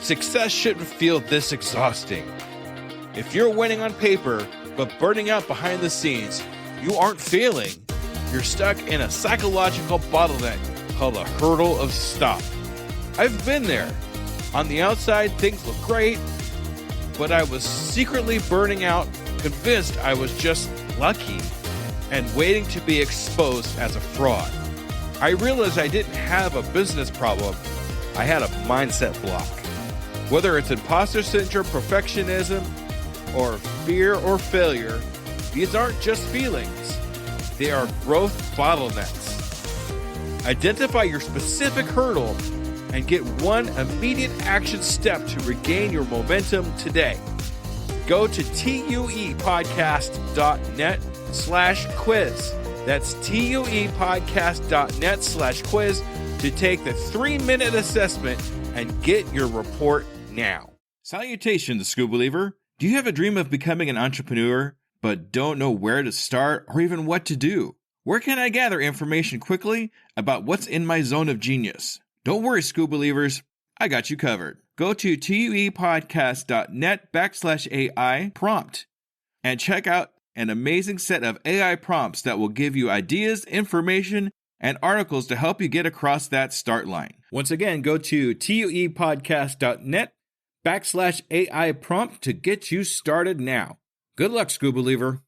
Success shouldn't feel this exhausting. If you're winning on paper, but burning out behind the scenes, you aren't failing. You're stuck in a psychological bottleneck called a hurdle of stop. I've been there. On the outside, things look great, but I was secretly burning out, convinced I was just lucky, and waiting to be exposed as a fraud. I realized I didn't have a business problem. I had a mindset block. Whether it's imposter syndrome, perfectionism, or fear or failure, these aren't just feelings. They are growth bottlenecks. Identify your specific hurdle and get one immediate action step to regain your momentum today. Go to tuepodcast.net/quiz. That's tuepodcast.net/quiz to take the 3-minute assessment and get your report now. Salutations, School Believer. Do you have a dream of becoming an entrepreneur, but don't know where to start or even what to do? Where can I gather information quickly about what's in my zone of genius? Don't worry, School Believers. I got you covered. Go to tuepodcast.net/AI prompt and check out an amazing set of AI prompts that will give you ideas, information, and articles to help you get across that start line. Once again, go to tuepodcast.net/AI prompt to get you started now. Good luck, School Believer.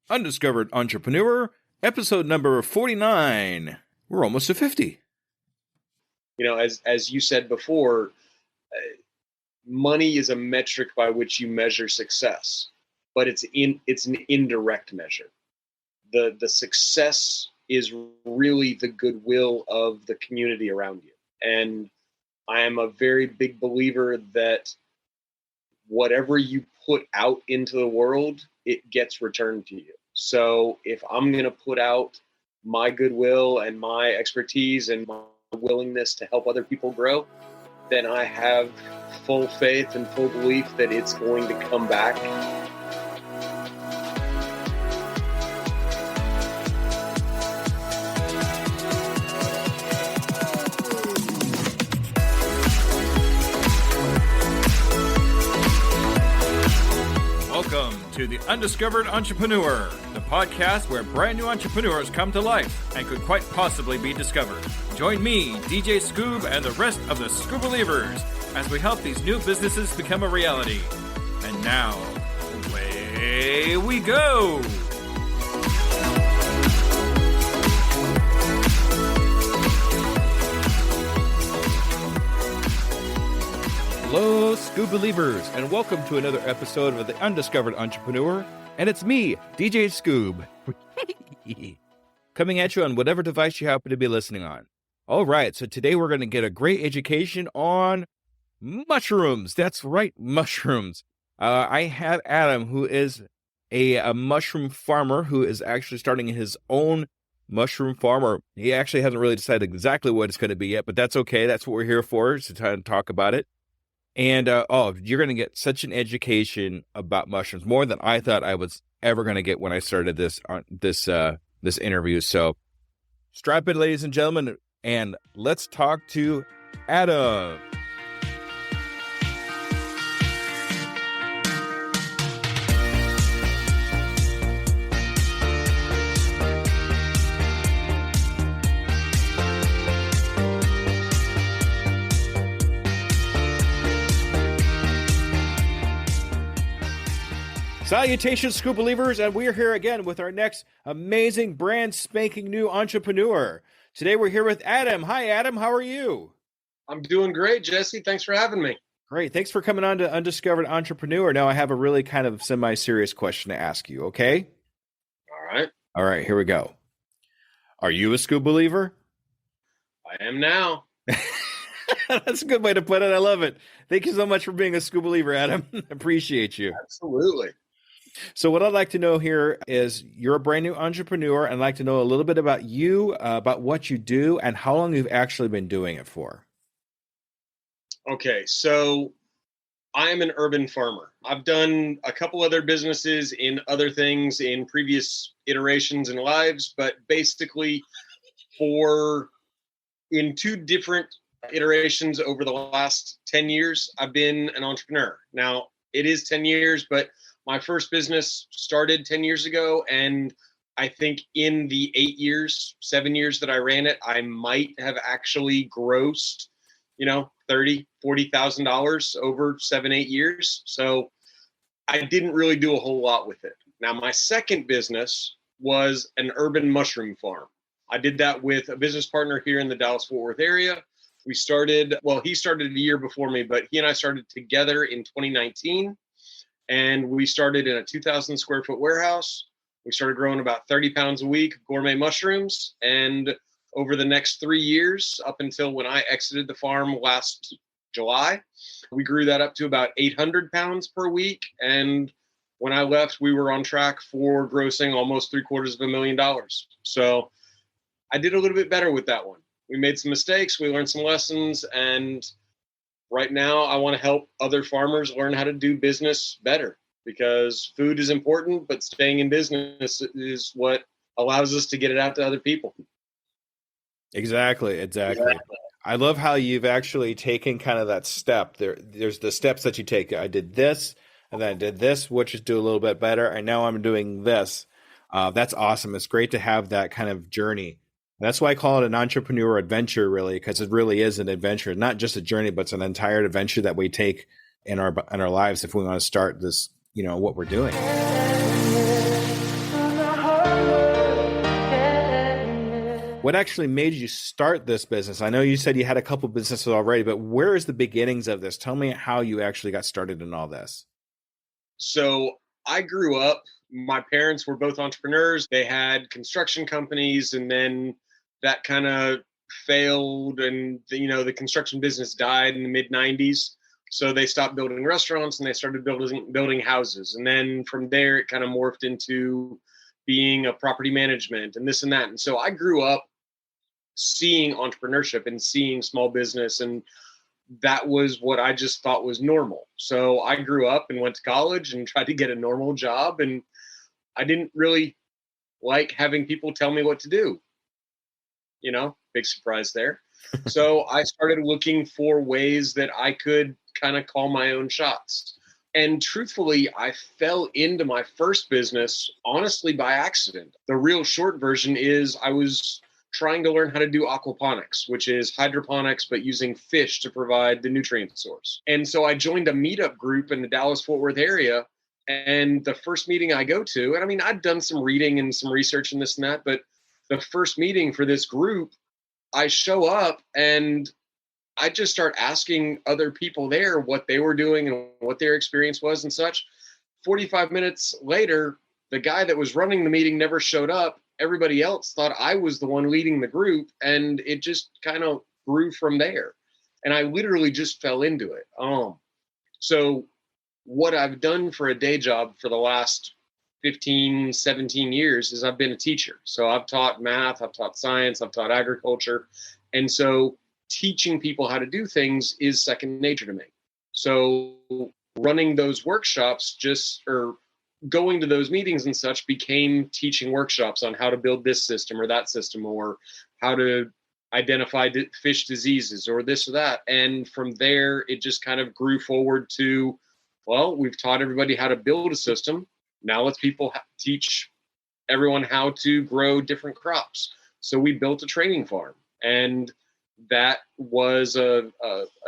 Undiscovered Entrepreneur, episode number 49. We're almost to 50. You know, as you said before, money is a metric by which you measure success, but it's an indirect measure. The success is really the goodwill of the community around you. And I am a very big believer that whatever you put out into the world, it gets returned to you. So if I'm going to put out my goodwill and my expertise and my willingness to help other people grow, then I have full faith and full belief that it's going to come back. Welcome to the Undiscovered Entrepreneur, the podcast where brand new entrepreneurs come to life and could quite possibly be discovered. Join me, DJ Scoob, and the rest of the Scoob Believers as we help these new businesses become a reality. And now, away we go! Hello, Scoob Believers, and welcome to another episode of the Undiscovered Entrepreneur. And it's me, DJ Scoob, coming at you on whatever device you happen to be listening on. All right, so today we're going to get a great education on mushrooms. That's right, mushrooms. I have Adam, who is a mushroom farmer who is actually starting his own mushroom farm, or he actually hasn't really decided exactly what it's going to be yet, but that's okay. That's what we're here for, is to try and talk about it. And, you're going to get such an education about mushrooms, more than I thought I was ever going to get when I started this interview. So strap in, ladies and gentlemen, and let's talk to Adam. Salutations, Scoop Believers, and we're here again with our next amazing, brand spanking new entrepreneur. Today we're here with Adam. Hi, Adam. How are you? I'm doing great, Jesse. Thanks for having me. Great. Thanks for coming on to Undiscovered Entrepreneur. Now I have a really kind of semi-serious question to ask you, okay? All right, here we go. Are you a Scoop Believer? I am now. That's a good way to put it. I love it. Thank you so much for being a Scoop Believer, Adam. Appreciate you. Absolutely. So what I'd like to know here is you're a brand new entrepreneur, and I'd like to know a little bit about you, about what you do, and how long you've actually been doing it for. Okay, so I am an urban farmer. I've done a couple other businesses in other things in previous iterations and lives, but basically in two different iterations over the last 10 years, I've been an entrepreneur. Now, it is 10 years, but my first business started 10 years ago. And I think in the 7 years that I ran it, I might have actually grossed, $40,000 over 7, 8 years. So I didn't really do a whole lot with it. Now, my second business was an urban mushroom farm. I did that with a business partner here in the Dallas-Fort Worth area. He started a year before me, but he and I started together in 2019. And we started in a 2,000 square foot warehouse. We started growing about 30 pounds a week of gourmet mushrooms. And over the next 3 years, up until when I exited the farm last July, we grew that up to about 800 pounds per week. And when I left, we were on track for grossing almost $750,000. So I did a little bit better with that one. We made some mistakes. We learned some lessons. And right now, I want to help other farmers learn how to do business better, because food is important, but staying in business is what allows us to get it out to other people. Exactly. I love how you've actually taken kind of that step. There's the steps that you take. I did this, and then I did this, which is do a little bit better, and now I'm doing this. That's awesome. It's great to have that kind of journey. That's why I call it an entrepreneur adventure, really, because it really is an adventure, not just a journey, but it's an entire adventure that we take in our lives if we want to start this, what we're doing. What actually made you start this business? I know you said you had a couple businesses already, but where is the beginnings of this? Tell me how you actually got started in all this. So I grew up, my parents were both entrepreneurs. They had construction companies, and then that kind of failed, and the construction business died in the mid 90s. So they stopped building restaurants and they started building houses. And then from there, it kind of morphed into being a property management and this and that. And so I grew up seeing entrepreneurship and seeing small business, and that was what I just thought was normal. So I grew up and went to college and tried to get a normal job, and I didn't really like having people tell me what to do. Big surprise there. So I started looking for ways that I could kind of call my own shots. And truthfully, I fell into my first business, honestly, by accident. The real short version is I was trying to learn how to do aquaponics, which is hydroponics, but using fish to provide the nutrient source. And so I joined a meetup group in the Dallas-Fort Worth area. And the first meeting I go to, and I mean, I'd done some reading and some research and this and that, but the first meeting for this group, I show up and I just start asking other people there what they were doing and what their experience was and such. 45 minutes later, the guy that was running the meeting never showed up. Everybody else thought I was the one leading the group, and it just kind of grew from there. And I literally just fell into it. So what I've done for a day job for the last 15, 17 years is I've been a teacher. So I've taught math, I've taught science, I've taught agriculture. And so teaching people how to do things is second nature to me. So running those workshops or going to those meetings and such became teaching workshops on how to build this system or that system, or how to identify fish diseases or this or that. And from there, it just kind of grew forward to, well, we've taught everybody how to build a system. Now let's teach everyone how to grow different crops. So we built a training farm, and that was a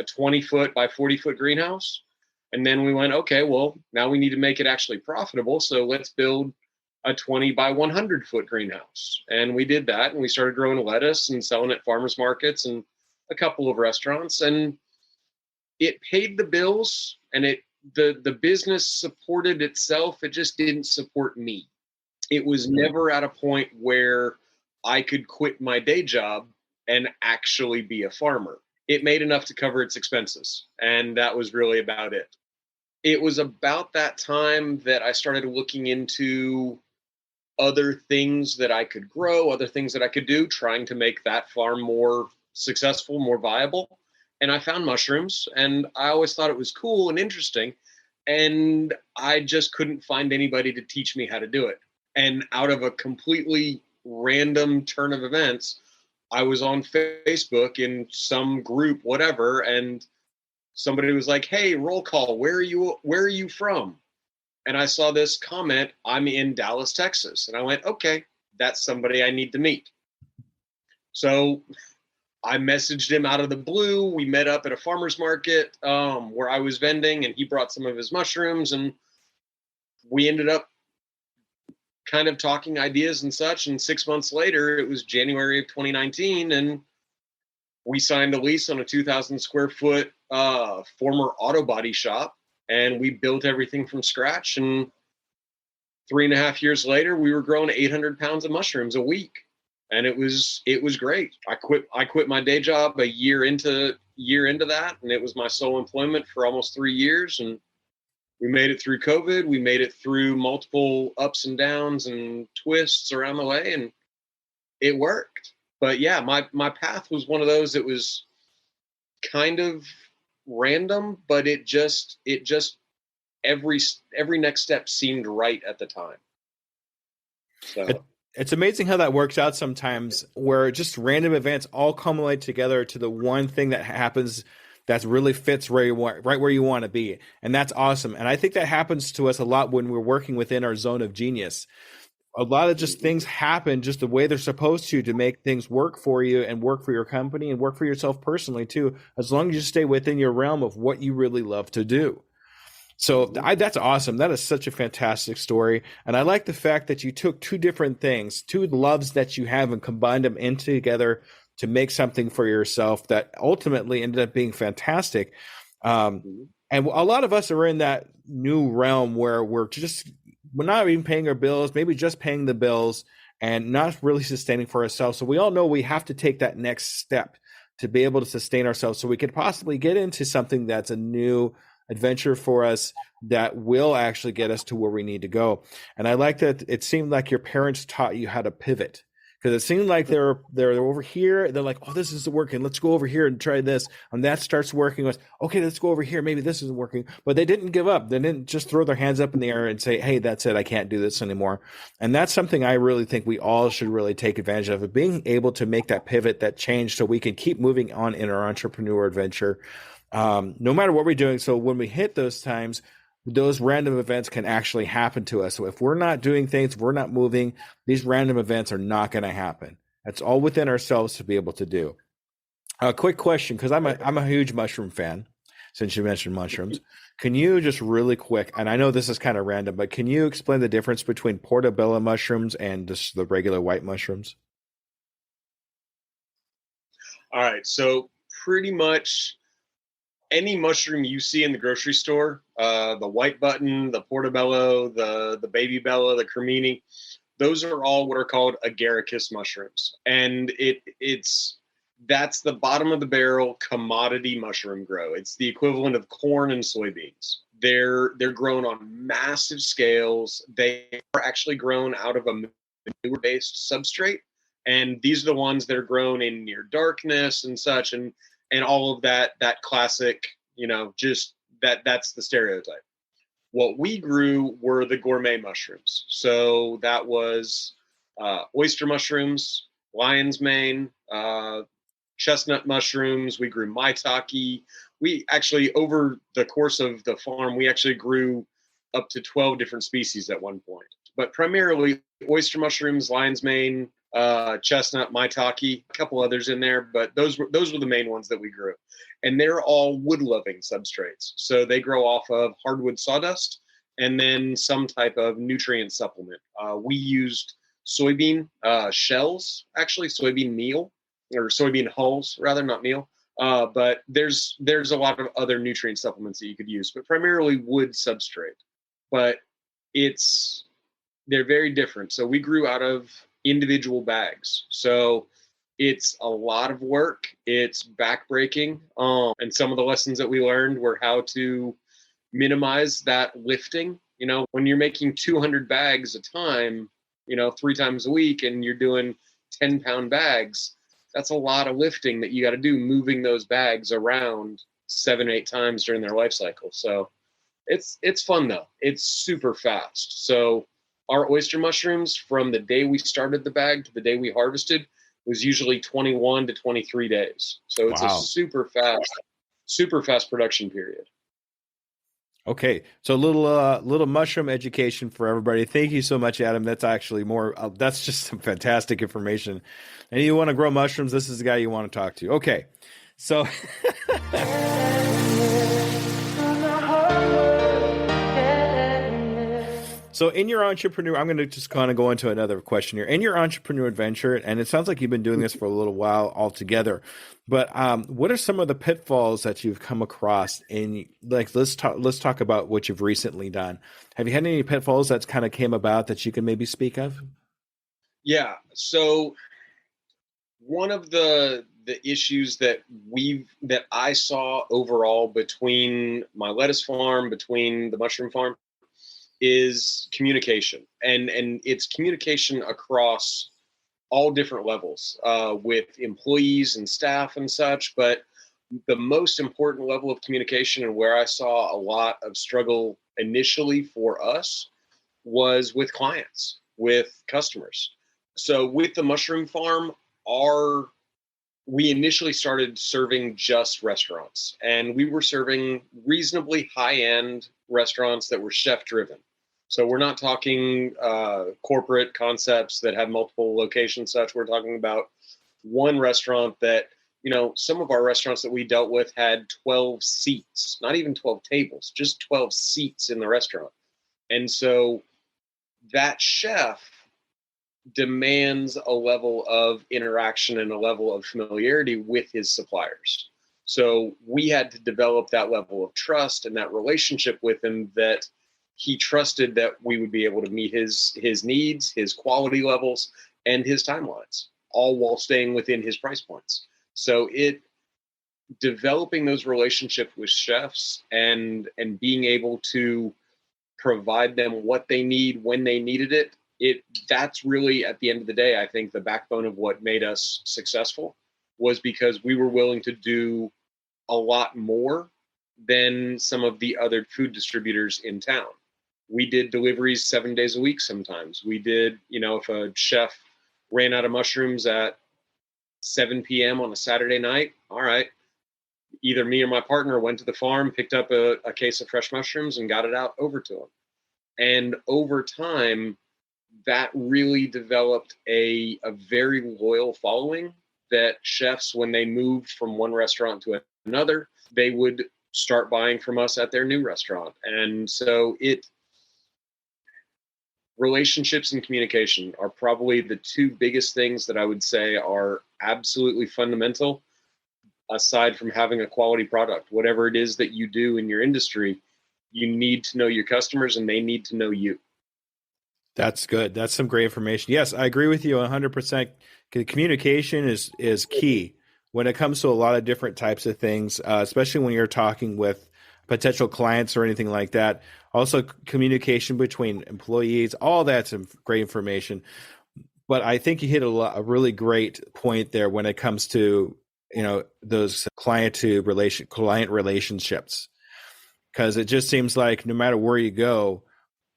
20-foot by 40-foot greenhouse. And then we went, okay, well, now we need to make it actually profitable. So let's build a 20 by 100-foot greenhouse. And we did that, and we started growing lettuce and selling at farmers markets and a couple of restaurants. And it paid the bills, and the business supported itself. It just didn't support me. It was never at a point where I could quit my day job and actually be a farmer. It made enough to cover its expenses, and that was really about it. It was about that time that I started looking into other things that I could grow, other things that I could do, trying to make that farm more successful, more viable. And I found mushrooms, and I always thought it was cool and interesting. And I just couldn't find anybody to teach me how to do it. And out of a completely random turn of events, I was on Facebook in some group, whatever, and somebody was like, "Hey, roll call. Where are you from?" And I saw this comment, "I'm in Dallas, Texas." And I went, "Okay, that's somebody I need to meet." So I messaged him out of the blue. We met up at a farmer's market where I was vending, and he brought some of his mushrooms, and we ended up kind of talking ideas and such. And 6 months later, it was January of 2019, and we signed a lease on a 2,000 square foot former auto body shop, and we built everything from scratch. And 3.5 years later, we were growing 800 pounds of mushrooms a week, and it was great. I quit my day job a year into that, and it was my sole employment for almost 3 years. And we made it through COVID. We made it through multiple ups and downs and twists around the way, and it worked. But yeah, my path was one of those. It was kind of random, but it just every next step seemed right at the time. So it's amazing how that works out sometimes, where just random events all culminate together to the one thing that happens that really fits right where you want to be. And that's awesome. And I think that happens to us a lot when we're working within our zone of genius. A lot of just things happen just the way they're supposed to make things work for you and work for your company and work for yourself personally too, as long as you stay within your realm of what you really love to do. So that's awesome. That is such a fantastic story. And I like the fact that you took two different things, two loves that you have, and combined them in together to make something for yourself that ultimately ended up being fantastic. And a lot of us are in that new realm where we're not even paying our bills, maybe just paying the bills and not really sustaining for ourselves. So we all know we have to take that next step to be able to sustain ourselves, so we could possibly get into something that's a new adventure for us that will actually get us to where we need to go. And I like that it seemed like your parents taught you how to pivot, because it seemed like they're over here. They're like, "Oh, this isn't working. Let's go over here and try this." And that starts working. Okay, let's go over here. Maybe this isn't working. But they didn't give up. They didn't just throw their hands up in the air and say, "Hey, that's it. I can't do this anymore." And that's something I really think we all should really take advantage of being able to make that pivot, that change, so we can keep moving on in our entrepreneur adventure, no matter what we're doing. So when we hit those times, those random events can actually happen to us. So if we're not doing things, we're not moving, these random events are not going to happen. That's all within ourselves to be able to do. A quick question, because I'm a huge mushroom fan, since you mentioned mushrooms. Can you just really quick, and I know this is kind of random, but can you explain the difference between portobello mushrooms and just the regular white mushrooms? all right, so pretty much any mushroom you see in the grocery store, the white button, the portobello, the baby bella, the cremini, those are all what are called agaricus mushrooms. And that's the bottom of the barrel commodity mushroom grow. It's the equivalent of corn and soybeans. They're grown on massive scales. They are actually grown out of a manure-based substrate. And these are the ones that are grown in near darkness and such. And all of that classic, just that's the stereotype. What we grew were the gourmet mushrooms. So that was oyster mushrooms, lion's mane, chestnut mushrooms. We grew maitake. We actually, over the course of the farm, we actually grew up to 12 different species at one point. But primarily oyster mushrooms, lion's mane, chestnut, maitake, a couple others in there, but those were the main ones that we grew. And they're all wood-loving substrates. So they grow off of hardwood sawdust and then some type of nutrient supplement. We used soybean shells, actually soybean meal, or soybean hulls rather, not meal. But there's a lot of other nutrient supplements that you could use, but primarily wood substrate. But they're very different. So we grew out of individual bags. So it's a lot of work. It's backbreaking. And some of the lessons that we learned were how to minimize that lifting. When you're making 200 bags a time, 3 times a week, and you're doing 10-pound bags, that's a lot of lifting that you got to do, moving those bags around 7-8 times during their life cycle. So it's fun though. It's super fast. So our oyster mushrooms, from the day we started the bag to the day we harvested, was usually 21 to 23 days. So it's a Wow. super fast production period. Okay, so a little mushroom education for everybody. Thank you so much, Adam. That's actually more. That's just some fantastic information. And you want to grow mushrooms? This is the guy you want to talk to. Okay, so so in your entrepreneur, I'm going to just kind of go into another question here. In your entrepreneur adventure, and it sounds like you've been doing this for a little while altogether, but what are some of the pitfalls that you've come across? In like, let's talk about what you've recently done. Have you had any pitfalls that's kind of came about that you can maybe speak of? Yeah. So one of the issues that I saw overall between my lettuce farm, between the mushroom farm, is communication, and it's communication across all different levels, with employees and staff and such. But the most important level of communication, and where I saw a lot of struggle initially for us, was with clients, with customers. So with the mushroom farm, our we initially started serving just restaurants, and we were serving reasonably high-end restaurants that were chef driven. So we're not talking corporate concepts that have multiple locations such. We're talking about one restaurant that, some of our restaurants that we dealt with had 12 seats, not even 12 tables, just 12 seats in the restaurant. And so that chef demands a level of interaction and a level of familiarity with his suppliers. So we had to develop that level of trust and that relationship with him, that he trusted that we would be able to meet his needs, his quality levels, and his timelines, all while staying within his price points. So developing those relationships with chefs and being able to provide them what they need when they needed it, that's really, at the end of the day, I think the backbone of what made us successful, was because we were willing to do a lot more than some of the other food distributors in town. We did deliveries 7 days a week sometimes. We did, if a chef ran out of mushrooms at 7 p.m. on a Saturday night, all right, either me or my partner went to the farm, picked up a case of fresh mushrooms, and got it out over to them. And over time, that really developed a very loyal following, that chefs, when they moved from one restaurant to another, they would start buying from us at their new restaurant. And so relationships and communication are probably the two biggest things that I would say are absolutely fundamental, aside from having a quality product. Whatever it is that you do in your industry, you need to know your customers and they need to know you. That's good. That's some great information. Yes, I agree with you 100%. Communication is key when it comes to a lot of different types of things, especially when you're talking with potential clients or anything like that. Also, communication between employees, all that's some great information. But I think you hit a really great point there when it comes to those client relationships, because it just seems like no matter where you go,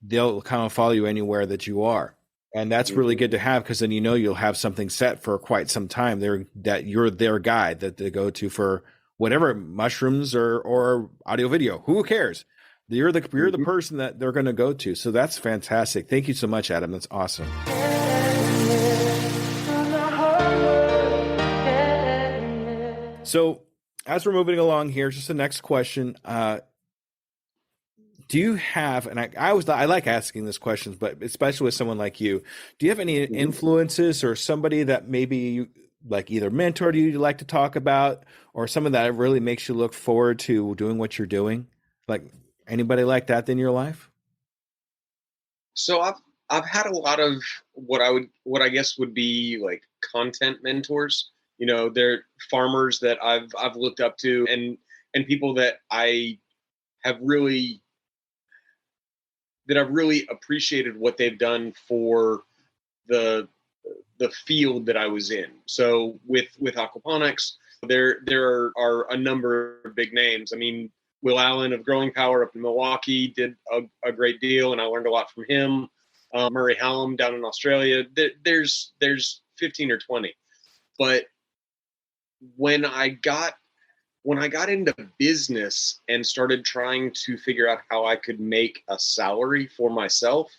they'll kind of follow you anywhere that you are. And that's really good to have, because then you'll have something set for quite some time. That you're their guide that they go to for whatever, mushrooms or audio video. Who cares? You're the person that they're going to go to. So that's fantastic. Thank you so much, Adam. That's awesome. So as we're moving along here, just the next question. Do you have, and I like asking this questions, but especially with someone like you, do you have any influences or somebody that maybe you like either mentored you like to talk about, or someone that really makes you look forward to doing what you're doing? Like anybody like that in your life? So I've had a lot of what I guess would be like content mentors. They're farmers that I've looked up to, and people that have really I've really appreciated what they've done for the field that I was in. So with aquaponics, there are a number of big names. I mean, Will Allen of Growing Power up in Milwaukee did a great deal, and I learned a lot from him. Murray Hallam down in Australia. There's 15 or 20. But when I got into business and started trying to figure out how I could make a salary for myself,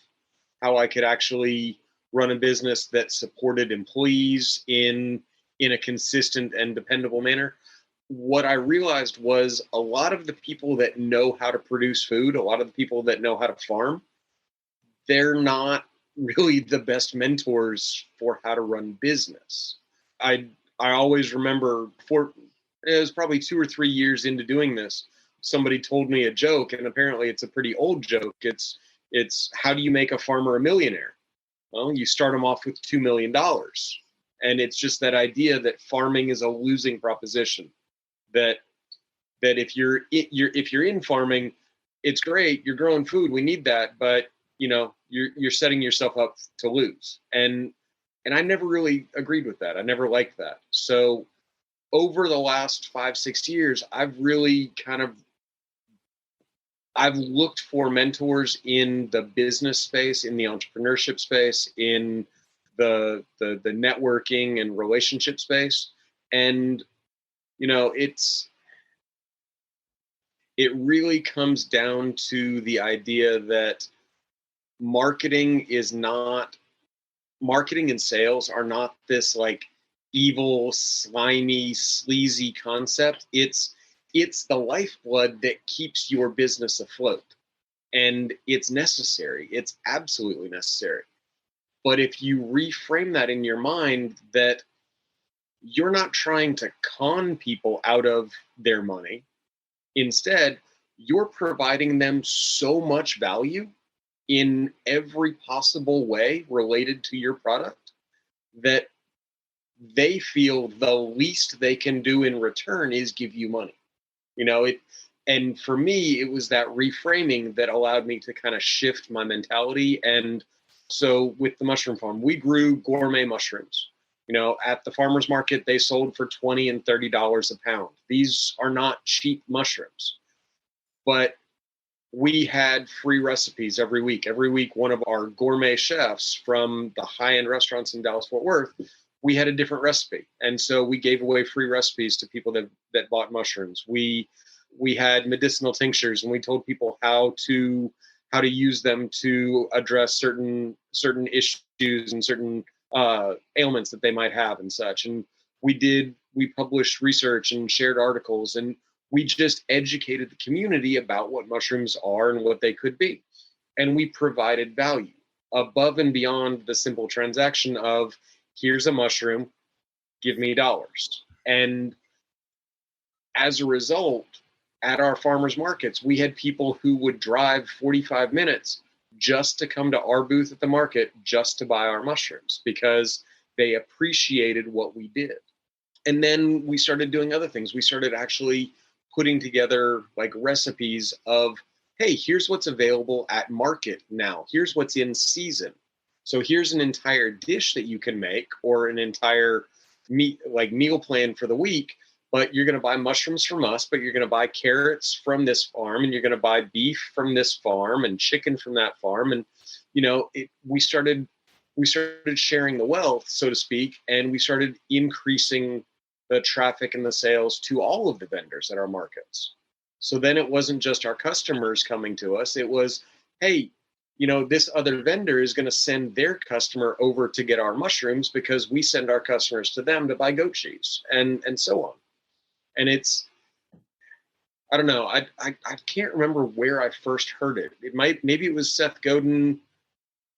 how I could actually run a business that supported employees in a consistent and dependable manner, what I realized was a lot of the people that know how to produce food, a lot of the people that know how to farm, they're not really the best mentors for how to run business. I always remember it was probably 2 or 3 years into doing this, somebody told me a joke, and apparently it's a pretty old joke. It's how do you make a farmer a millionaire? Well, you start them off with $2 million, and it's just that idea that farming is a losing proposition. That if you're in farming, it's great. You're growing food. We need that, but you're setting yourself up to lose. And I never really agreed with that. I never liked that. So over the last 5-6 years, I've looked for mentors in the business space, in the entrepreneurship space, in the networking and relationship space. And, it really comes down to the idea that marketing and sales are not this like evil, slimy, sleazy concept. It's the lifeblood that keeps your business afloat. And it's necessary. It's absolutely necessary. But if you reframe that in your mind, that you're not trying to con people out of their money, instead, you're providing them so much value in every possible way related to your product that they feel the least they can do in return is give you money. And for me, it was that reframing that allowed me to kind of shift my mentality. And so with the mushroom farm, we grew gourmet mushrooms. At the farmer's market, they sold for $20 and $30 a pound. These are not cheap mushrooms, but we had free recipes every week. Every week, one of our gourmet chefs from the high-end restaurants in Dallas-Fort Worth, we had a different recipe. And so we gave away free recipes to people that bought mushrooms. We had medicinal tinctures, and we told people how to use them to address certain issues and certain ailments that they might have and such. And we published research and shared articles, and we just educated the community about what mushrooms are and what they could be. And we provided value above and beyond the simple transaction of, here's a mushroom, give me dollars. And as a result, at our farmers markets, we had people who would drive 45 minutes just to come to our booth at the market just to buy our mushrooms because they appreciated what we did. And then we started doing other things. We started actually putting together like recipes of, hey, here's what's available at market now. Here's what's in season. So here's an entire dish that you can make, or an entire meal plan for the week. But you're going to buy mushrooms from us, but you're going to buy carrots from this farm, and you're going to buy beef from this farm and chicken from that farm. And, we started sharing the wealth, so to speak, and we started increasing the traffic and the sales to all of the vendors at our markets. So then it wasn't just our customers coming to us. It was, hey, this other vendor is going to send their customer over to get our mushrooms because we send our customers to them to buy goat cheese, and so on. And I don't know. I can't remember where I first heard it. Maybe it was Seth Godin.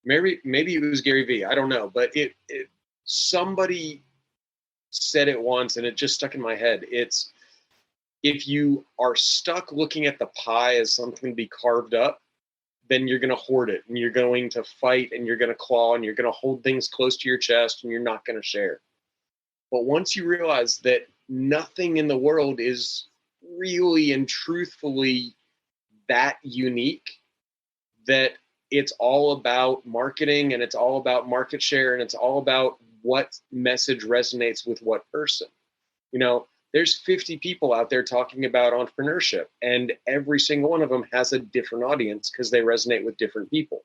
Maybe it was Gary Vee. I don't know. But somebody said it once, and it just stuck in my head. It's, if you are stuck looking at the pie as something to be carved up, then you're going to hoard it, and you're going to fight, and you're going to claw, and you're going to hold things close to your chest, and you're not going to share. But once you realize that nothing in the world is really and truthfully that unique, that it's all about marketing, and it's all about market share, and it's all about what message resonates with what person. There's 50 people out there talking about entrepreneurship, and every single one of them has a different audience because they resonate with different people.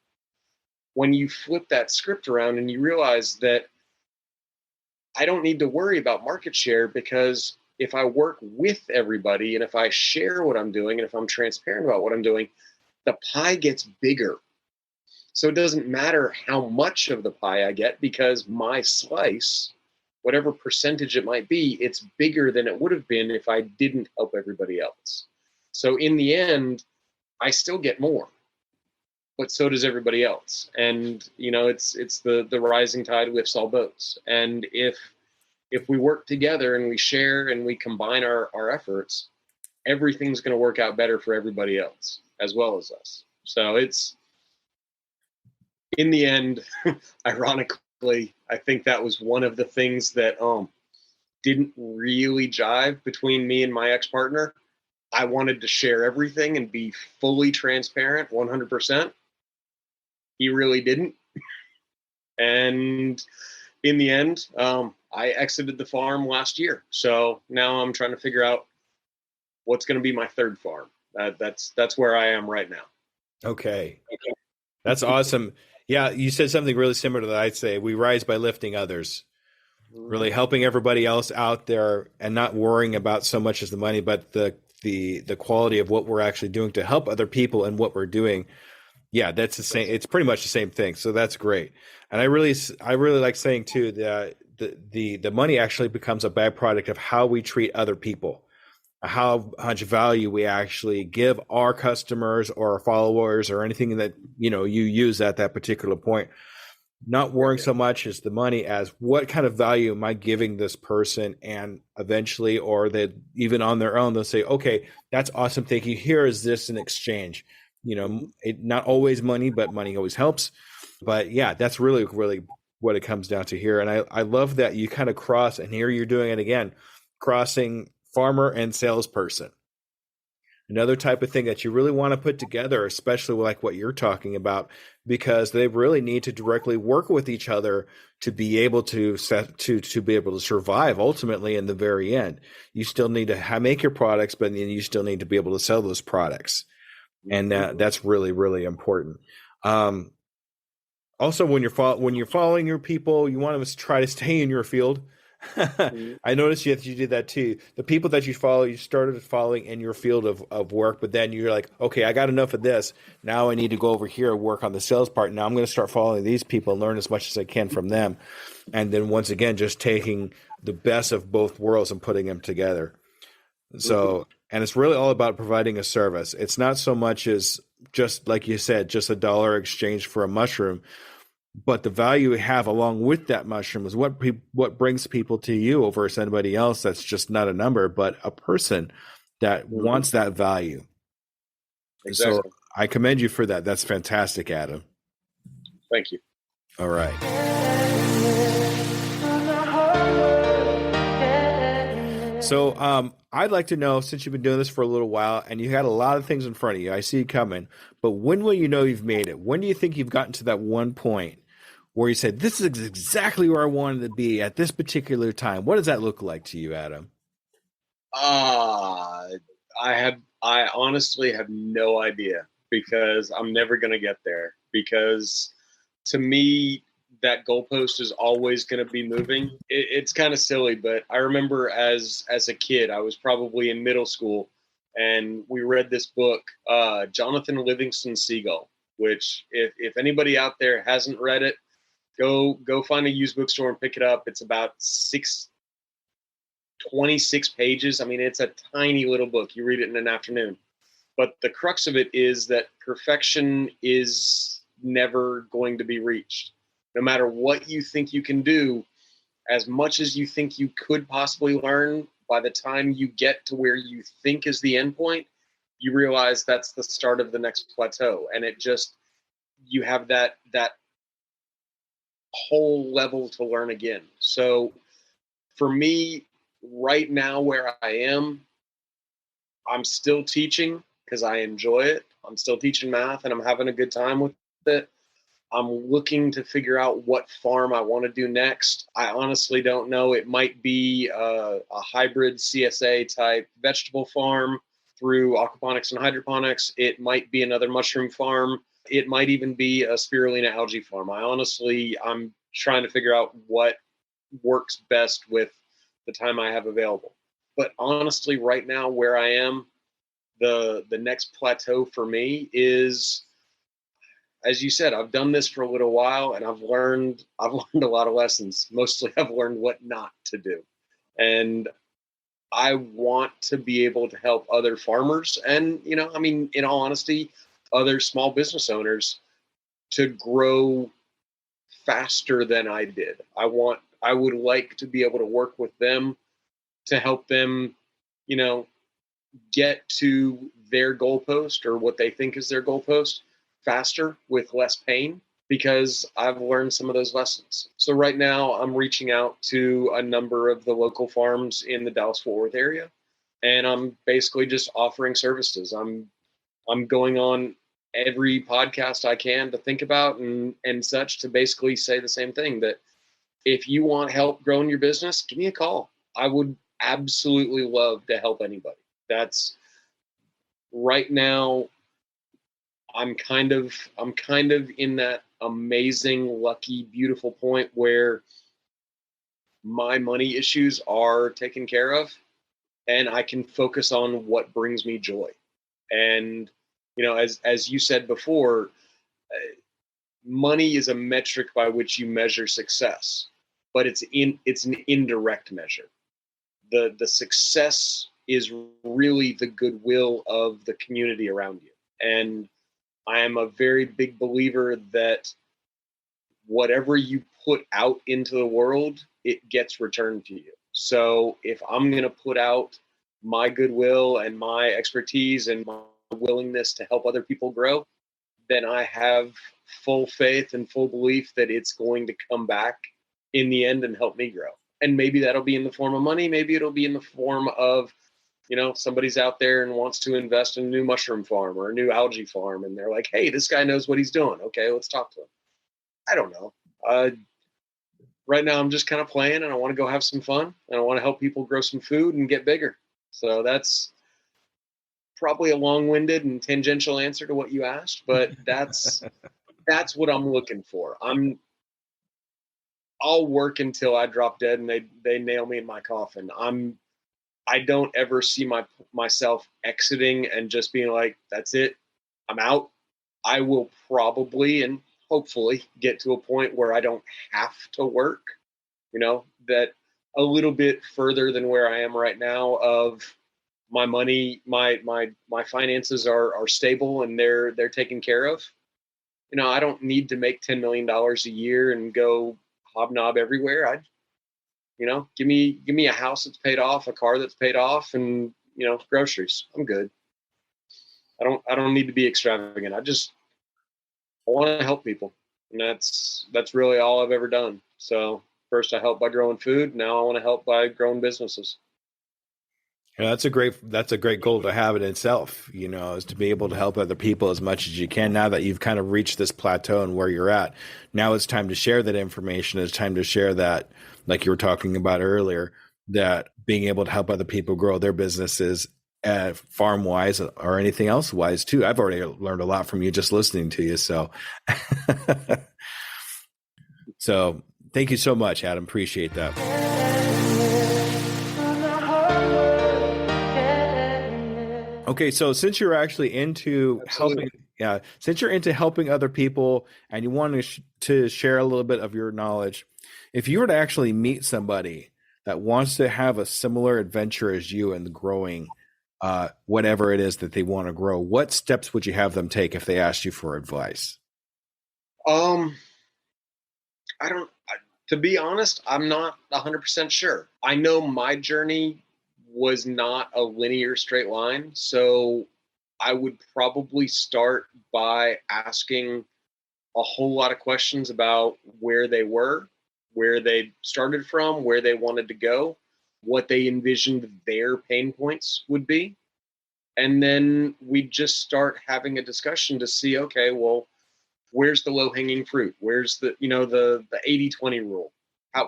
When you flip that script around and you realize that I don't need to worry about market share, because if I work with everybody and if I share what I'm doing and if I'm transparent about what I'm doing, the pie gets bigger. So it doesn't matter how much of the pie I get, because my slice, whatever percentage it might be, it's bigger than it would have been if I didn't help everybody else. So in the end, I still get more, but so does everybody else. And it's the rising tide lifts all boats. And if we work together and we share and we combine our efforts, everything's going to work out better for everybody else as well as us. So it's, in the end, ironically, I think that was one of the things that didn't really jive between me and my ex-partner. I wanted to share everything and be fully transparent 100%. He really didn't. And in the end, I exited the farm last year. So now I'm trying to figure out what's going to be my third farm. That's where I am right now. Okay. That's awesome. Yeah, you said something really similar to that. I'd say we rise by lifting others, really helping everybody else out there and not worrying about so much as the money, but the quality of what we're actually doing to help other people and what we're doing. Yeah, that's the same. It's pretty much the same thing. So that's great. And I really like saying too that the money actually becomes a byproduct of how we treat other people, how much value we actually give our customers or our followers or anything that you use at that particular point. Not worrying so much as the money as what kind of value am I giving this person, and eventually, or that even on their own, they'll say, okay, that's awesome. Thank you. Here is this in exchange. Not always money, but money always helps. But yeah, that's really, really what it comes down to here. And I love that you kind of cross, and here you're doing it again, crossing farmer and salesperson. Another type of thing that you really want to put together, especially like what you're talking about, because they really need to directly work with each other to be able to be able to survive ultimately in the very end. You still need to make your products, but then you still need to be able to sell those products. And that's really, really important. Also, when you're following your people, you want to try to stay in your field. I noticed you did that too. The people that you follow, you started following in your field of work, but then you're like, okay, I got enough of this. Now I need to go over here and work on the sales part. Now I'm going to start following these people and learn as much as I can from them. And then once again, just taking the best of both worlds and putting them together. So, and it's really all about providing a service. It's not so much as just like you said, just $1 exchange for a mushroom. But the value we have along with that mushroom is what brings people to you over anybody else. That's just not a number, but a person that wants that value. Exactly. So I commend you for that. That's fantastic, Adam. Thank you. All right. So I'd like to know, since you've been doing this for a little while and you had a lot of things in front of you, I see you coming, but when will you know you've made it? When do you think you've gotten to that one point where you said, this is exactly where I wanted to be at this particular time? What does that look like to you, Adam? I honestly have no idea, because I'm never going to get there, because to me, that goalpost is always going to be moving. It's kind of silly, but I remember as a kid, I was probably in middle school, and we read this book, Jonathan Livingston Seagull, which if anybody out there hasn't read it, go find a used bookstore and pick it up. It's about 26 pages. I mean, it's a tiny little book. You read it in an afternoon. But the crux of it is that perfection is never going to be reached. No matter what you think you can do, as much as you think you could possibly learn, by the time you get to where you think is the end point, you realize that's the start of the next plateau. And you have that whole level to learn again. So for me, right now where I am, I'm still teaching because I enjoy it. I'm still teaching math and I'm having a good time with it. I'm looking to figure out what farm I want to do next. I honestly don't know. It might be a hybrid CSA type vegetable farm through aquaponics and hydroponics. It might be another mushroom farm. It might even be a spirulina algae farm. I'm trying to figure out what works best with the time I have available. But honestly, right now where I am, the next plateau for me is, as you said, I've done this for a little while and I've learned a lot of lessons. Mostly I've learned what not to do. And I want to be able to help other farmers and, in all honesty, other small business owners to grow faster than I did. I would like to be able to work with them to help them, get to their goalpost or what they think is their goalpost faster with less pain, because I've learned some of those lessons. So right now I'm reaching out to a number of the local farms in the Dallas-Fort Worth area, and I'm basically just offering services. I'm going on every podcast I can to think about and such to basically say the same thing, that if you want help growing your business, give me a call. I would absolutely love to help anybody. That's right now. I'm kind of in that amazing, lucky, beautiful point where my money issues are taken care of and I can focus on what brings me joy. And, as you said before, money is a metric by which you measure success, but it's an indirect measure. The success is really the goodwill of the community around you. And I am a very big believer that whatever you put out into the world, it gets returned to you. So if I'm going to put out my goodwill and my expertise and my willingness to help other people grow, then I have full faith and full belief that it's going to come back in the end and help me grow. And maybe that'll be in the form of money. Maybe it'll be in the form of, somebody's out there and wants to invest in a new mushroom farm or a new algae farm. And they're like, hey, this guy knows what he's doing. Okay, let's talk to him. I don't know. Right now I'm just kind of playing and I want to go have some fun and I want to help people grow some food and get bigger. So that's probably a long-winded and tangential answer to what you asked, but that's what I'm looking for. I'll work until I drop dead and they nail me in my coffin. I don't ever see myself exiting and just being like, that's it, I'm out. I will probably and hopefully get to a point where I don't have to work, that a little bit further than where I am right now, of my money, my finances are stable and they're taken care of. I don't need to make $10 million a year and go hobnob everywhere. Give me a house that's paid off, a car that's paid off, and groceries. I'm good. I don't need to be extravagant. I want to help people, and that's really all I've ever done. So first I helped by growing food. Now I want to help by growing businesses. Yeah, that's a great goal to have in itself, is to be able to help other people as much as you can. Now that you've kind of reached this plateau and where you're at, now it's time to share that information. It's time to share that, like you were talking about earlier, that being able to help other people grow their businesses, farm wise or anything else wise too. I've already learned a lot from you just listening to you. So, so thank you so much, Adam. Appreciate that. Okay, so since you're actually into helping, since you're into helping other people and you want to share a little bit of your knowledge, if you were to actually meet somebody that wants to have a similar adventure as you in the growing, whatever it is that they want to grow, what steps would you have them take if they asked you for advice? To be honest, I'm not 100% sure. I know my journey was not a linear straight line. So I would probably start by asking a whole lot of questions about where they were, where they started from, where they wanted to go, what they envisioned their pain points would be. And then we just start having a discussion to see, okay, well, where's the low hanging fruit? Where's the 80-20 rule?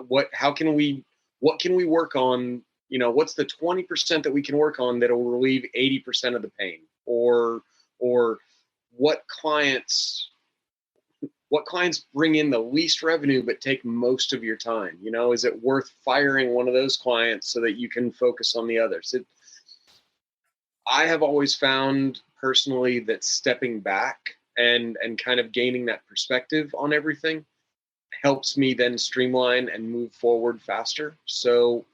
What can we work on? What's the 20% that we can work on that'll relieve 80% of the pain? Or what clients what clients bring in the least revenue but take most of your time? You know, is it worth firing one of those clients so that you can focus on the others? I have always found personally that stepping back and kind of gaining that perspective on everything helps me then streamline and move forward faster. So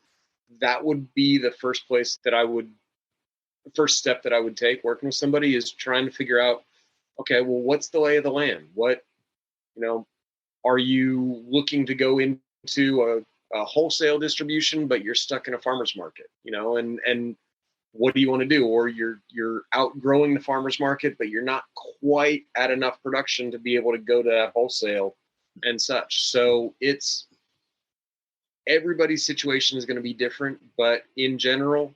that would be the first step that I would take working with somebody, is trying to figure out, okay, well, what's the lay of the land? What, are you looking to go into a wholesale distribution, but you're stuck in a farmer's market, and what do you want to do? Or you're outgrowing the farmer's market, but you're not quite at enough production to be able to go to that wholesale and such. So everybody's situation is going to be different, but in general,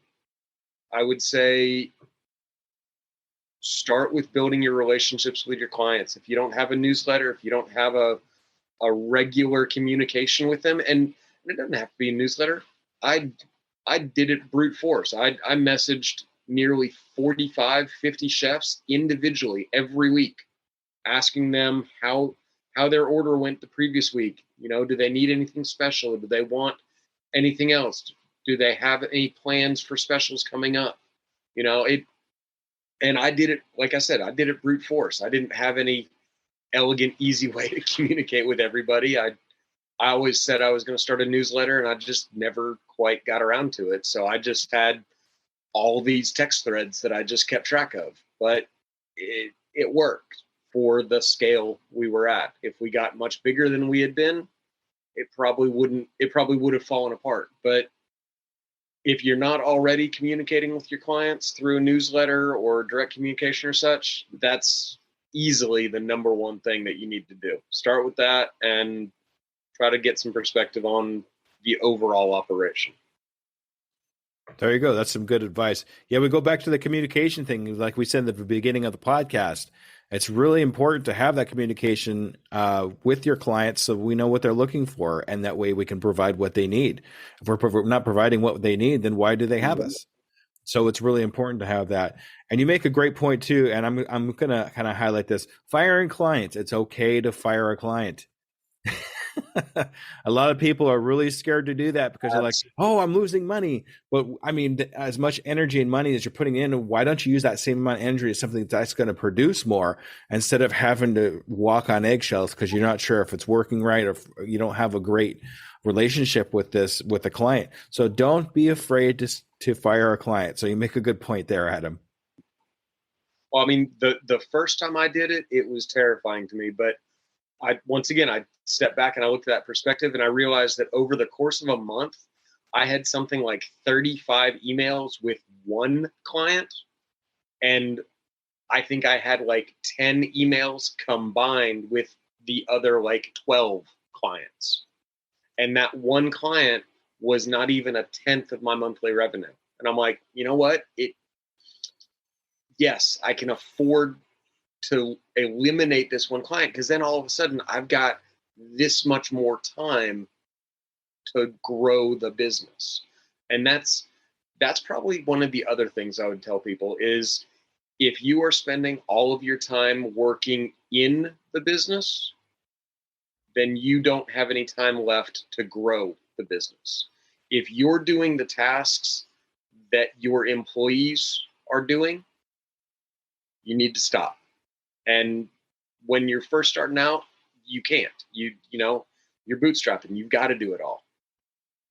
I would say start with building your relationships with your clients. If you don't have a newsletter, if you don't have a regular communication with them, and it doesn't have to be a newsletter. I did it brute force. I messaged nearly 45, 50 chefs individually every week, asking them how their order went the previous week. Do they need anything special? Do they want anything else? Do they have any plans for specials coming up? And I did it, like I said, I did it brute force. I didn't have any elegant, easy way to communicate with everybody. I always said I was going to start a newsletter, and I just never quite got around to it. So I just had all these text threads that I just kept track of. But it worked for the scale we were at. If we got much bigger than we had been, it probably would have fallen apart. But if you're not already communicating with your clients through a newsletter or direct communication or such, that's easily the number one thing that you need to do. Start with that and try to get some perspective on the overall operation. There you go. That's some good advice. Yeah, we go back to the communication thing. Like we said at the beginning of the podcast, it's really important to have that communication with your clients so we know what they're looking for, and that way we can provide what they need. If we're not providing what they need, then why do they have us? So it's really important to have that. And you make a great point too, and I'm going to kind of highlight this. Firing clients. It's okay to fire a client. A lot of people are really scared to do that because they're like, oh, I'm losing money. But I mean, as much energy and money as you're putting in, why don't you use that same amount of energy as something that's going to produce more, instead of having to walk on eggshells because you're not sure if it's working right, or if you don't have a great relationship with the client. So don't be afraid to fire a client. So you make a good point there, Adam. Well, I mean, the first time I did it, it was terrifying to me, but I stepped back and I looked at that perspective, and I realized that over the course of a month, I had something like 35 emails with one client. And I think I had like 10 emails combined with the other like 12 clients. And that one client was not even a tenth of my monthly revenue. And I'm like, you know what? Yes, I can afford to eliminate this one client, because then all of a sudden I've got this much more time to grow the business. And that's probably one of the other things I would tell people is, if you are spending all of your time working in the business, then you don't have any time left to grow the business. If you're doing the tasks that your employees are doing, you need to stop. And when you're first starting out, you can't. You're bootstrapping. You've got to do it all.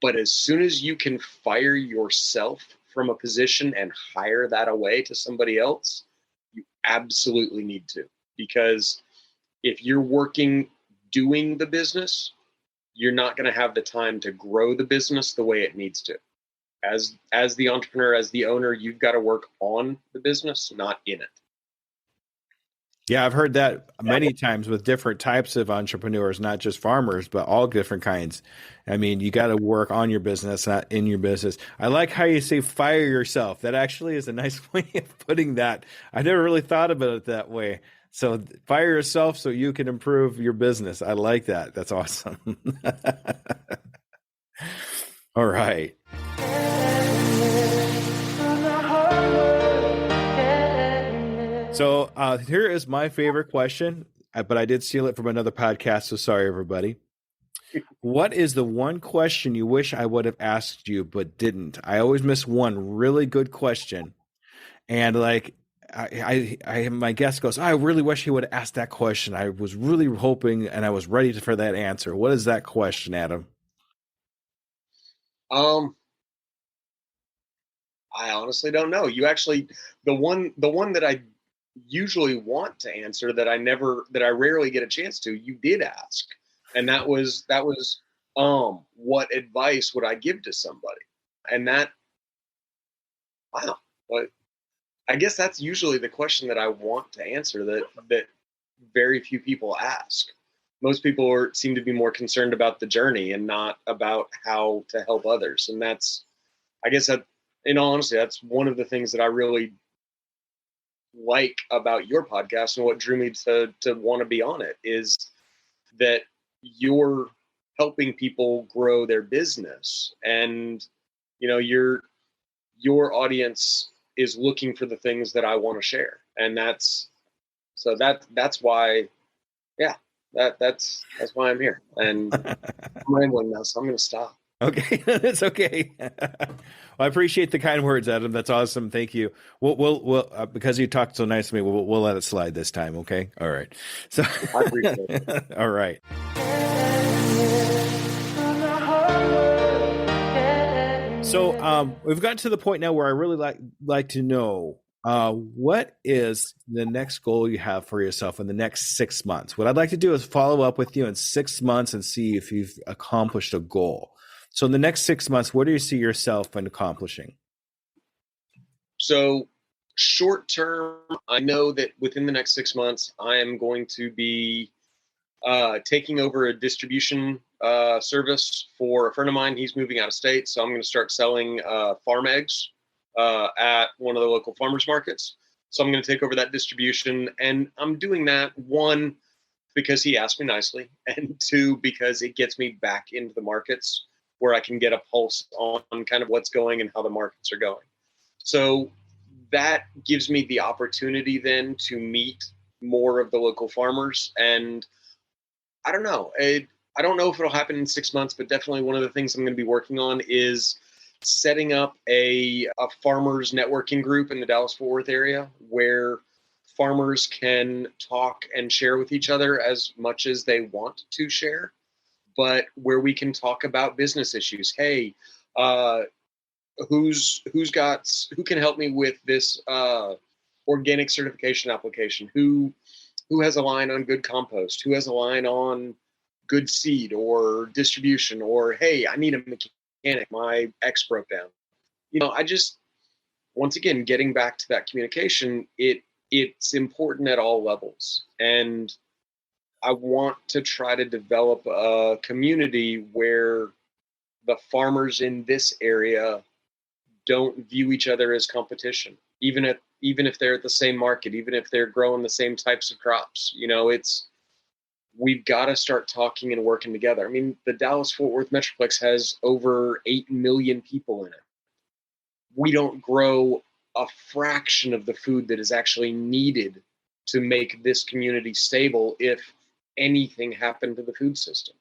But as soon as you can fire yourself from a position and hire that away to somebody else, you absolutely need to. Because if you're working doing the business, you're not going to have the time to grow the business the way it needs to. As the entrepreneur, as the owner, you've got to work on the business, not in it. Yeah, I've heard that many times with different types of entrepreneurs, not just farmers, but all different kinds. I mean, you got to work on your business, not in your business. I like how you say fire yourself. That actually is a nice way of putting that. I never really thought about it that way. So fire yourself so you can improve your business. I like that. That's awesome. All right. So here is my favorite question. but I did steal it from another podcast. So sorry, everybody. What is the one question you wish I would have asked you but didn't? I always miss one really good question, and like my guest goes, I really wish he would have asked that question. I was really hoping and I was ready for that answer. What is that question, Adam? I honestly don't know. You actually, the one that I usually want to answer that I rarely get a chance to, you did ask. And that was what advice would I give to somebody? And that, wow. But I guess that's usually the question that I want to answer that very few people ask. Most people seem to be more concerned about the journey and not about how to help others. And that's, I guess that, in all honesty, that's one of the things that I really like about your podcast and what drew me to want to be on it is that you're helping people grow their business, and your audience is looking for the things that I want to share, and that's why, yeah, that's why I'm here. And I'm rambling now, so I'm going to stop. Okay, it's okay. Well, I appreciate the kind words, Adam. That's awesome. Thank you. We'll because you talked so nice to me, we'll let it slide this time. Okay. All right. So I appreciate it. All right. So we've gotten to the point now where I really like to know what is the next goal you have for yourself in the next 6 months. What I'd like to do is follow up with you in 6 months and see if you've accomplished a goal. So in the next 6 months, what do you see yourself in accomplishing? So short term, I know that within the next 6 months, I am going to be taking over a distribution service for a friend of mine. He's moving out of state, so I'm going to start selling farm eggs at one of the local farmers markets. So I'm going to take over that distribution, and I'm doing that, one, because he asked me nicely, and two, because it gets me back into the markets where I can get a pulse on kind of what's going and how the markets are going. So that gives me the opportunity then to meet more of the local farmers. And I don't know. I don't know if it'll happen in 6 months, but definitely one of the things I'm going to be working on is setting up a farmers networking group in the Dallas-Fort Worth area where farmers can talk and share with each other as much as they want to share, but where we can talk about business issues. Hey, who can help me with this organic certification application? Who has a line on good compost? Who has a line on good seed or distribution? Or, hey, I need a mechanic. My X broke down. I just, once again, getting back to that communication, it's important at all levels. And I want to try to develop a community where the farmers in this area don't view each other as competition, even if they're at the same market, even if they're growing the same types of crops. We've got to start talking and working together. I mean, the Dallas-Fort Worth Metroplex has over 8 million people in it. We don't grow a fraction of the food that is actually needed to make this community stable if anything happened to the food system.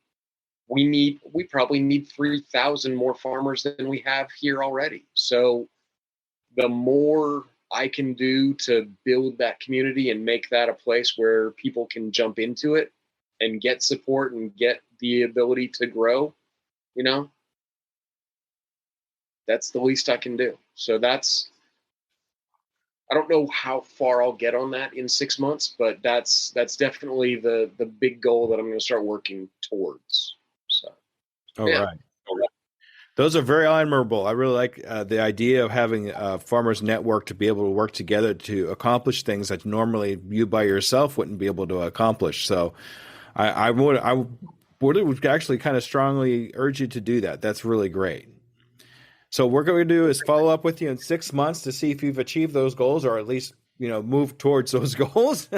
We probably need 3,000 more farmers than we have here already. So the more I can do to build that community and make that a place where people can jump into it and get support and get the ability to grow, that's the least I can do. So I don't know how far I'll get on that in 6 months, but that's definitely the big goal that I'm going to start working towards. So, All right. Those are very admirable. I really like the idea of having a farmers network to be able to work together to accomplish things that normally you by yourself wouldn't be able to accomplish. So I would actually kind of strongly urge you to do that. That's really great. So what we're going to do is follow up with you in 6 months to see if you've achieved those goals, or at least, move towards those goals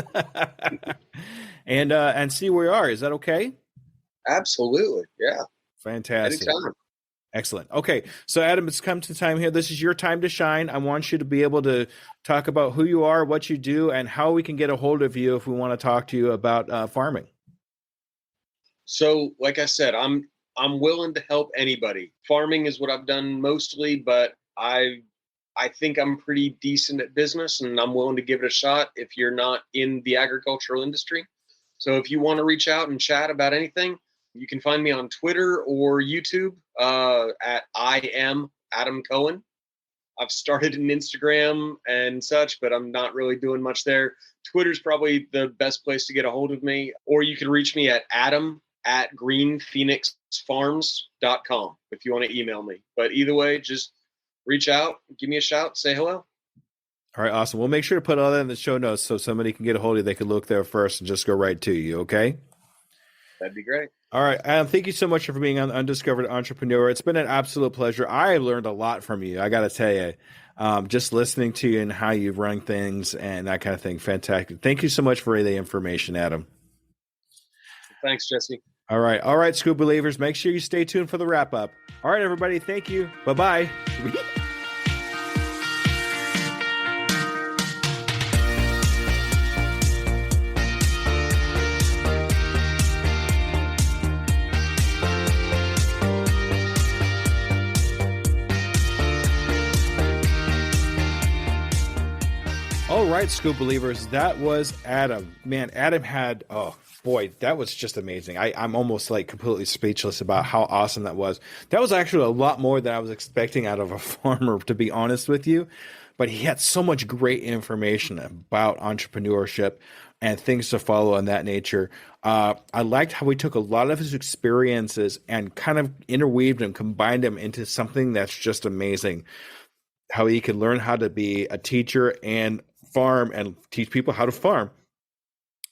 and see where we are. Is that okay? Absolutely. Yeah. Fantastic. Anytime. Excellent. Okay. So, Adam, it's come to time here. This is your time to shine. I want you to be able to talk about who you are, what you do, and how we can get a hold of you if we want to talk to you about farming. So, like I said, I'm willing to help anybody. Farming is what I've done mostly, but I think I'm pretty decent at business, and I'm willing to give it a shot if you're not in the agricultural industry. So if you want to reach out and chat about anything, you can find me on Twitter or YouTube at I am Adam Cohen. I've started an Instagram and such, but I'm not really doing much there. Twitter's probably the best place to get a hold of me, or you can reach me at adam@greenphoenixfarms.com if you want to email me. But either way, just reach out, give me a shout, say hello. All right, awesome. We'll make sure to put all that in the show notes so somebody can get a hold of you. They can look there first and just go right to you, okay? That'd be great. All right, Adam, thank you so much for being on Undiscovered Entrepreneur. It's been an absolute pleasure. I learned a lot from you, I got to tell you. Just listening to you and how you run things and that kind of thing. Fantastic. Thank you so much for the information, Adam. Thanks, Jesse. All right, Scoop Believers, make sure you stay tuned for the wrap up. All right, everybody, thank you. Bye-bye. All right, Scoop Believers, that was Adam. Man, Adam had, oh boy, that was just amazing. I'm almost like completely speechless about how awesome that was. That was actually a lot more than I was expecting out of a farmer, to be honest with you. But he had so much great information about entrepreneurship and things to follow in that nature. I liked how he took a lot of his experiences and kind of interweaved and combined them into something that's just amazing. How he could learn how to be a teacher and farm and teach people how to farm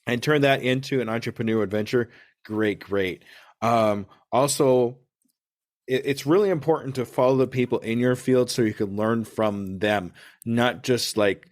and turn that into an entrepreneur adventure. Great. Also, it's really important to follow the people in your field so you can learn from them, not just like,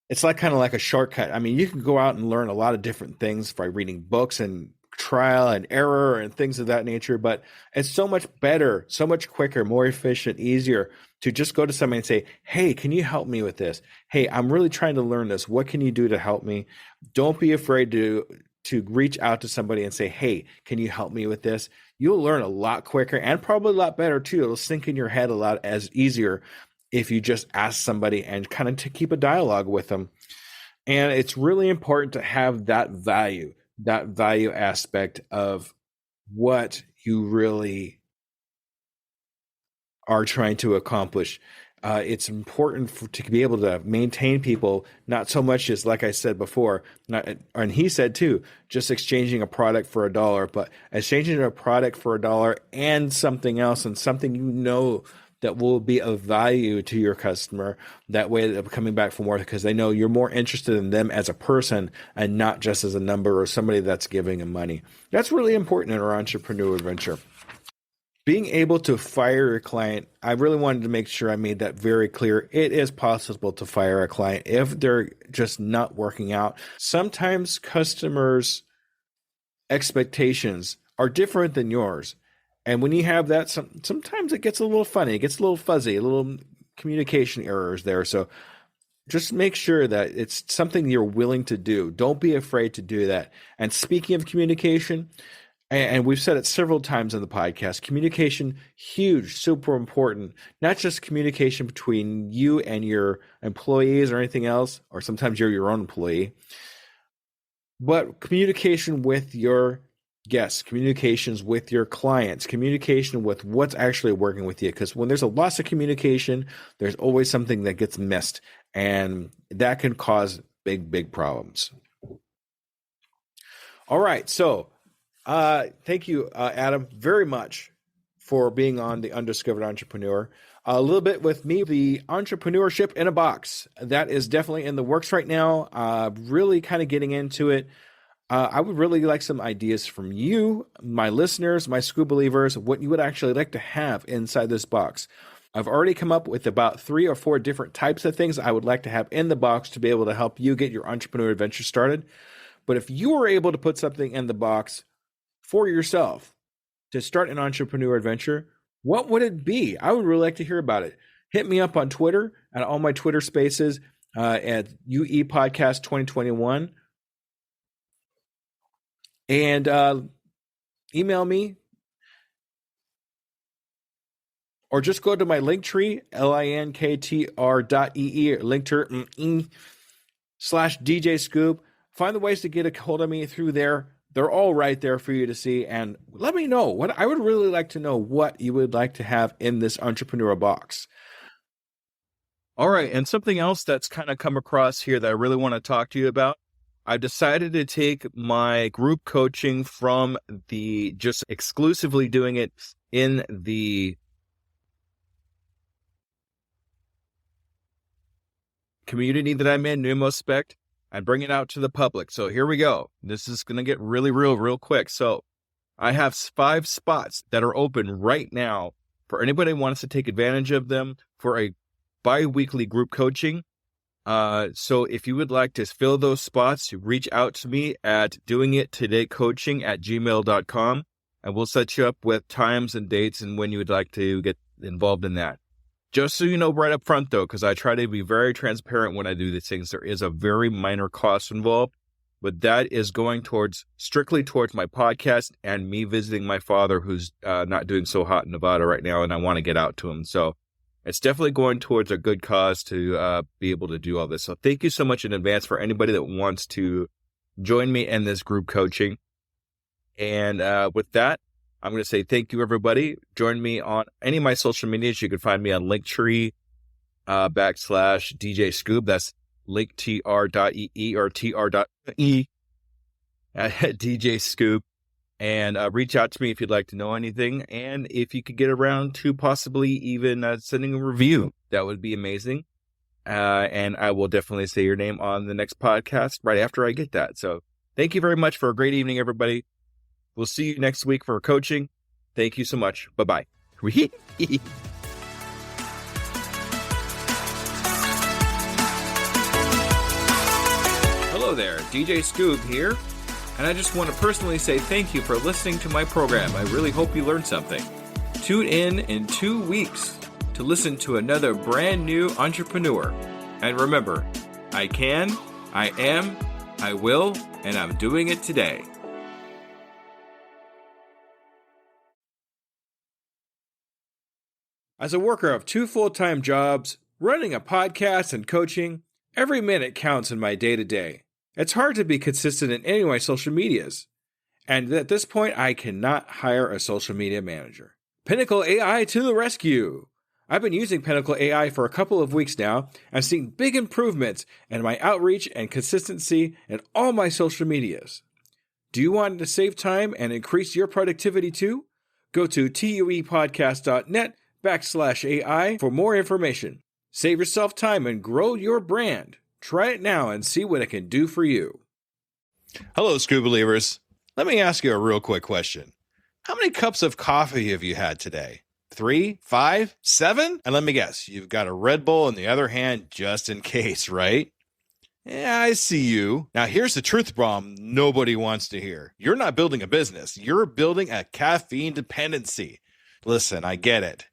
it's like kind of like a shortcut. I mean, you can go out and learn a lot of different things by reading books and trial and error and things of that nature, but it's so much better, so much quicker, more efficient, easier to just go to somebody and say, hey, can you help me with this? Hey, I'm really trying to learn this. What can you do to help me? Don't be afraid to reach out to somebody and say, hey, can you help me with this? You'll learn a lot quicker and probably a lot better too. It'll sink in your head a lot as easier if you just ask somebody and kind of to keep a dialogue with them. And it's really important to have that value aspect of what you really are trying to accomplish. It's important to be able to maintain people, not so much as, like I said before, and he said too, just exchanging a product for $1, but exchanging a product for $1 and something else, and something you know that will be of value to your customer. That way they're coming back for more because they know you're more interested in them as a person and not just as a number or somebody that's giving them money. That's really important in our entrepreneur adventure. Being able to fire your client, I really wanted to make sure I made that very clear. It is possible to fire a client if they're just not working out. Sometimes customers' expectations are different than yours. And when you have that, sometimes it gets a little funny, it gets a little fuzzy, a little communication errors there. So just make sure that it's something you're willing to do. Don't be afraid to do that. And speaking of communication, and we've said it several times on the podcast, communication, huge, super important. Not just communication between you and your employees or anything else, or sometimes you're your own employee, but communication with your guests, communications with your clients, communication with what's actually working with you. Because when there's a loss of communication, there's always something that gets missed, and that can cause big problems. All right, so thank you, Adam, very much for being on the Undiscovered Entrepreneur. A little bit with me, the Entrepreneurship in a Box. That is definitely in the works right now. Really kind of getting into it. I would really like some ideas from you, my listeners, my Scoop Believers, what you would actually like to have inside this box. I've already come up with about 3 or 4 different types of things I would like to have in the box to be able to help you get your entrepreneur adventure started. But if you were able to put something in the box for yourself to start an entrepreneur adventure, what would it be? I would really like to hear about it. Hit me up on Twitter at all my Twitter spaces at UE Podcast 2021. And email me. Or just go to my link tree, linktr.ee, linktree/DJ Scoop. Find the ways to get a hold of me through there. They're all right there for you to see. And let me know. What I would really like to know what you would like to have in this entrepreneur box. All right. And something else that's kind of come across here that I really want to talk to you about. I've decided to take my group coaching from the just exclusively doing it in the community that I'm in, Numo Spect, and bring it out to the public. So here we go. This is going to get really real quick. So I have 5 spots that are open right now for anybody who wants to take advantage of them for a bi-weekly group coaching. So if you would like to fill those spots, reach out to me at doingittodaycoaching@gmail.com, and we'll set you up with times and dates and when you would like to get involved in that. Just so you know right up front, though, because I try to be very transparent when I do these things, there is a very minor cost involved, but that is going strictly towards my podcast and me visiting my father, who's not doing so hot in Nevada right now, and I want to get out to him. So it's definitely going towards a good cause to be able to do all this. So thank you so much in advance for anybody that wants to join me in this group coaching. And with that, I'm going to say thank you, everybody. Join me on any of my social medias. You can find me on Linktree /DJ Scoop. That's linktr.ee or tr.e at DJ Scoop. And reach out to me if you'd like to know anything. And if you could get around to possibly even sending a review, that would be amazing. And I will definitely say your name on the next podcast right after I get that. So thank you very much for a great evening, everybody. We'll see you next week for coaching. Thank you so much. Bye-bye. Hello there, DJ Scoop here. And I just want to personally say thank you for listening to my program. I really hope you learned something. Tune in 2 weeks to listen to another brand new entrepreneur. And remember, I can, I am, I will, and I'm doing it today. As a worker of 2 full-time jobs, running a podcast and coaching, every minute counts in my day-to-day. It's hard to be consistent in any of my social medias. And at this point, I cannot hire a social media manager. Pinnacle AI to the rescue! I've been using Pinnacle AI for a couple of weeks now and seeing big improvements in my outreach and consistency in all my social medias. Do you want to save time and increase your productivity too? Go to tuepodcast.net/AI for more information. Save yourself time and grow your brand. Try it now and see what it can do for you. Hello, Scoop Believers. Let me ask you a real quick question. How many cups of coffee have you had today? 3, 5, 7? And let me guess, you've got a Red Bull in the other hand just in case, right? Yeah, I see you. Now, here's the truth bomb nobody wants to hear. You're not building a business. You're building a caffeine dependency. Listen, I get it.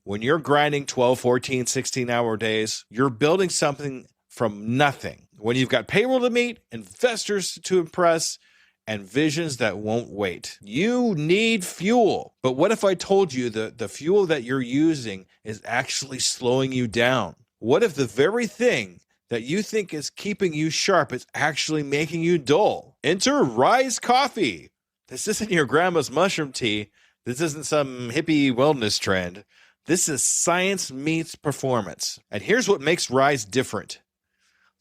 When you're grinding 12, 14, 16-hour days, you're building something from nothing. When you've got payroll to meet, investors to impress, and visions that won't wait. You need fuel. But what if I told you that the fuel that you're using is actually slowing you down? What if the very thing that you think is keeping you sharp is actually making you dull? Enter Rise Coffee. This isn't your grandma's mushroom tea. This isn't some hippie wellness trend. This is science meets performance. And here's what makes Rise different.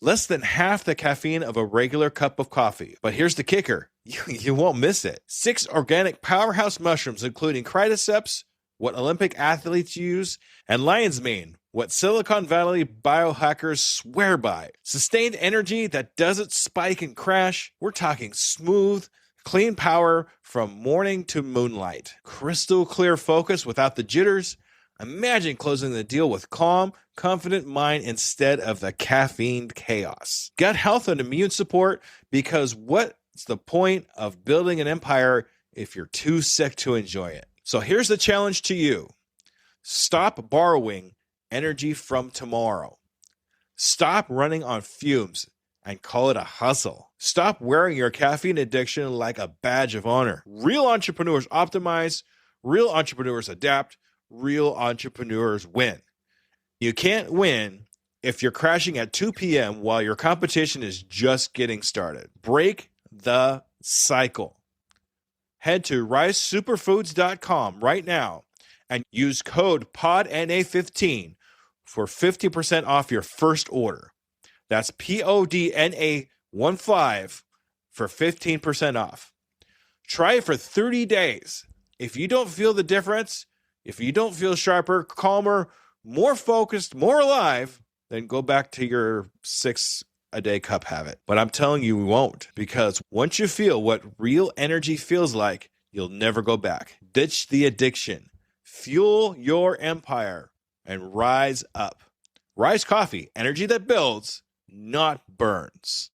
Less than half the caffeine of a regular cup of coffee. But here's the kicker. You won't miss it. 6 organic powerhouse mushrooms, including cordyceps, what Olympic athletes use, and lion's mane, what Silicon Valley biohackers swear by. Sustained energy that doesn't spike and crash. We're talking smooth, clean power from morning to moonlight. Crystal clear focus without the jitters. Imagine closing the deal with calm, confident mind instead of the caffeine chaos. Gut health and immune support, because what's the point of building an empire if you're too sick to enjoy it? So here's the challenge to you. Stop borrowing energy from tomorrow. Stop running on fumes and call it a hustle. Stop wearing your caffeine addiction like a badge of honor. Real entrepreneurs optimize, real entrepreneurs adapt, real entrepreneurs win. You can't win if you're crashing at 2 p.m. while your competition is just getting started. Break the cycle. Head to risesuperfoods.com right now and use code PODNA15 for 50% off your first order. That's PODNA15 for 15% off. Try it for 30 days. If you don't feel the difference, if you don't feel sharper, calmer, more focused, more alive, then go back to your 6-a-day cup habit. But I'm telling you, we won't, because once you feel what real energy feels like, you'll never go back. Ditch the addiction, fuel your empire, and rise up. Rise Coffee, energy that builds, not burns.